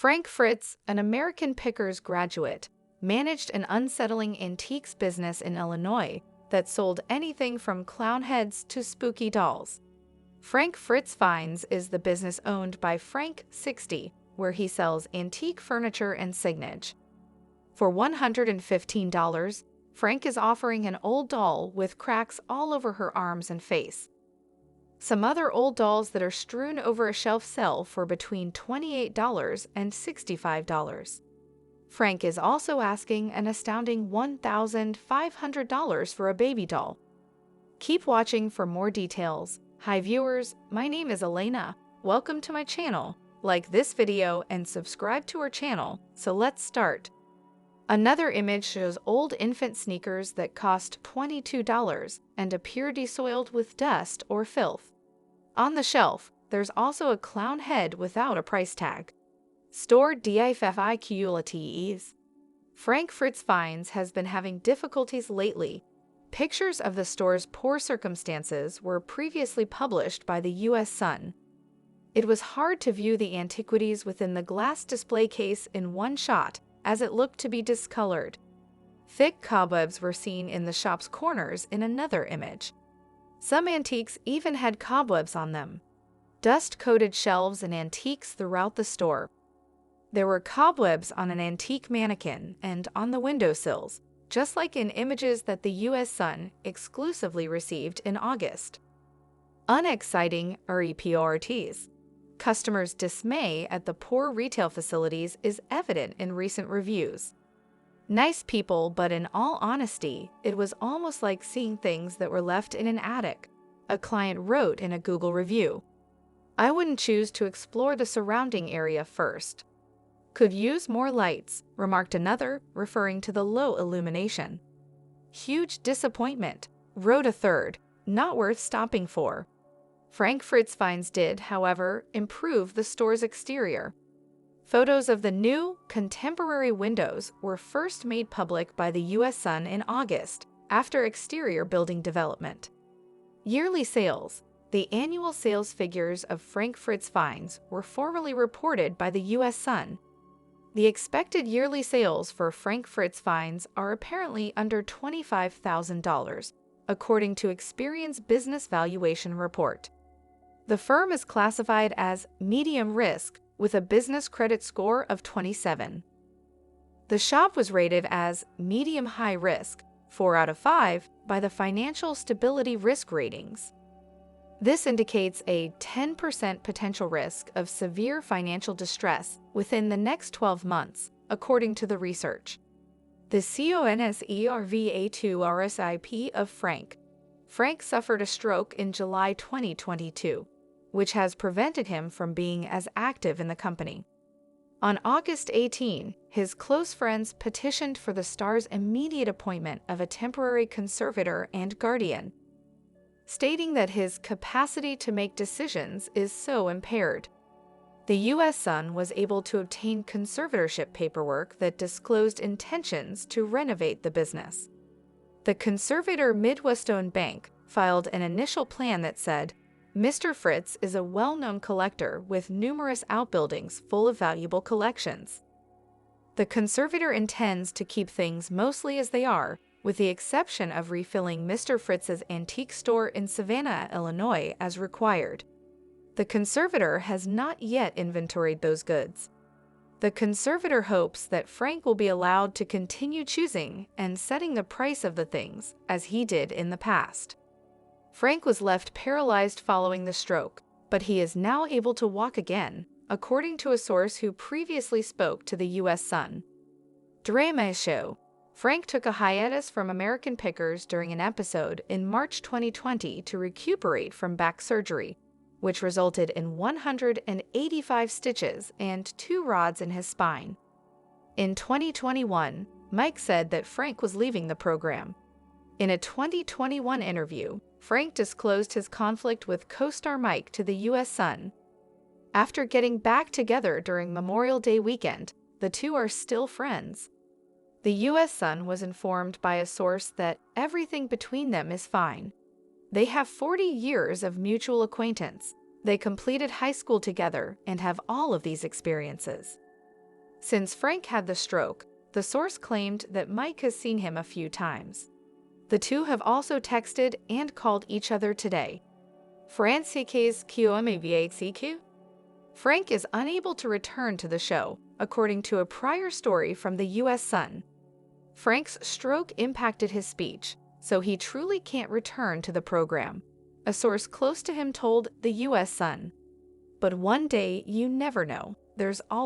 Frank Fritz, an American Pickers graduate, managed an unsettling antiques business in Illinois that sold anything from clown heads to spooky dolls. Frank Fritz Finds is the business owned by Frank 60, where he sells antique furniture and signage. For $115, Frank is offering an old doll with cracks all over her arms and face. Some other old dolls that are strewn over a shelf sell for between $28 and $65. Frank is also asking an astounding $1,500 for a baby doll. Keep watching for more details. Hi viewers, my name is Elena. Welcome to my channel. Like this video and subscribe to our channel. So let's start. Another image shows old infant sneakers that cost $22 and appear desoiled with dust or filth. On the shelf, there's also a clown head without a price tag. Store difficulties. Frank Fritz Finds has been having difficulties lately. Pictures of the store's poor circumstances were previously published by the U.S. Sun. It was hard to view the antiquities within the glass display case in one shot, as it looked to be discolored. Thick cobwebs were seen in the shop's corners in another image. Some antiques even had cobwebs on them. Dust coated shelves and antiques throughout the store. There were cobwebs on an antique mannequin and on the windowsills, just like in images that the U.S. Sun exclusively received in August. Unexciting reports. Customers' dismay at the poor retail facilities is evident in recent reviews. Nice people, but in all honesty, it was almost like seeing things that were left in an attic, a client wrote in a Google review. I wouldn't choose to explore the surrounding area first. Could use more lights, remarked another, referring to the low illumination. Huge disappointment, wrote a third, not worth stopping for. Frank Fritz Finds did, however, improve the store's exterior. Photos of the new, contemporary windows were first made public by the U.S. Sun in August, after exterior building development. Yearly sales. The annual sales figures of Frank Fritz Finds were formerly reported by the U.S. Sun. The expected yearly sales for Frank Fritz Finds are apparently under $25,000, according to Experian's Business Valuation Report. The firm is classified as medium risk with a business credit score of 27. The shop was rated as medium high risk, 4 out of 5, by the Financial Stability Risk Ratings. This indicates a 10% potential risk of severe financial distress within the next 12 months, according to the research. The conservatorship of Frank. Frank suffered a stroke in July 2022, which has prevented him from being as active in the company. On August 18, his close friends petitioned for the star's immediate appointment of a temporary conservator and guardian, stating that his capacity to make decisions is so impaired. The U.S. Sun was able to obtain conservatorship paperwork that disclosed intentions to renovate the business. The conservator Midwestone Bank filed an initial plan that said, Mr. Fritz is a well-known collector with numerous outbuildings full of valuable collections. The conservator intends to keep things mostly as they are, with the exception of refilling Mr. Fritz's antique store in Savannah, Illinois, as required. The conservator has not yet inventoried those goods. The conservator hopes that Frank will be allowed to continue choosing and setting the price of the things, as he did in the past. Frank was left paralyzed following the stroke, but he is now able to walk again, according to a source who previously spoke to the U.S. Sun. Drama show. Frank took a hiatus from American Pickers during an episode in March 2020 to recuperate from back surgery, which resulted in 185 stitches and 2 rods in his spine. In 2021, Mike said that Frank was leaving the program. In a 2021 interview, Frank disclosed his conflict with co-star Mike to the U.S. Sun. After getting back together during Memorial Day weekend, the two are still friends. The U.S. Sun was informed by a source that everything between them is fine. They have 40 years of mutual acquaintance. They completed high school together and have all of these experiences. Since Frank had the stroke, the source claimed that Mike has seen him a few times. The two have also texted and called each other today. Frank is unable to return to the show, according to a prior story from the U.S. Sun. Frank's stroke impacted his speech, so he truly can't return to the program, a source close to him told the U.S. Sun. But one day, you never know. There's always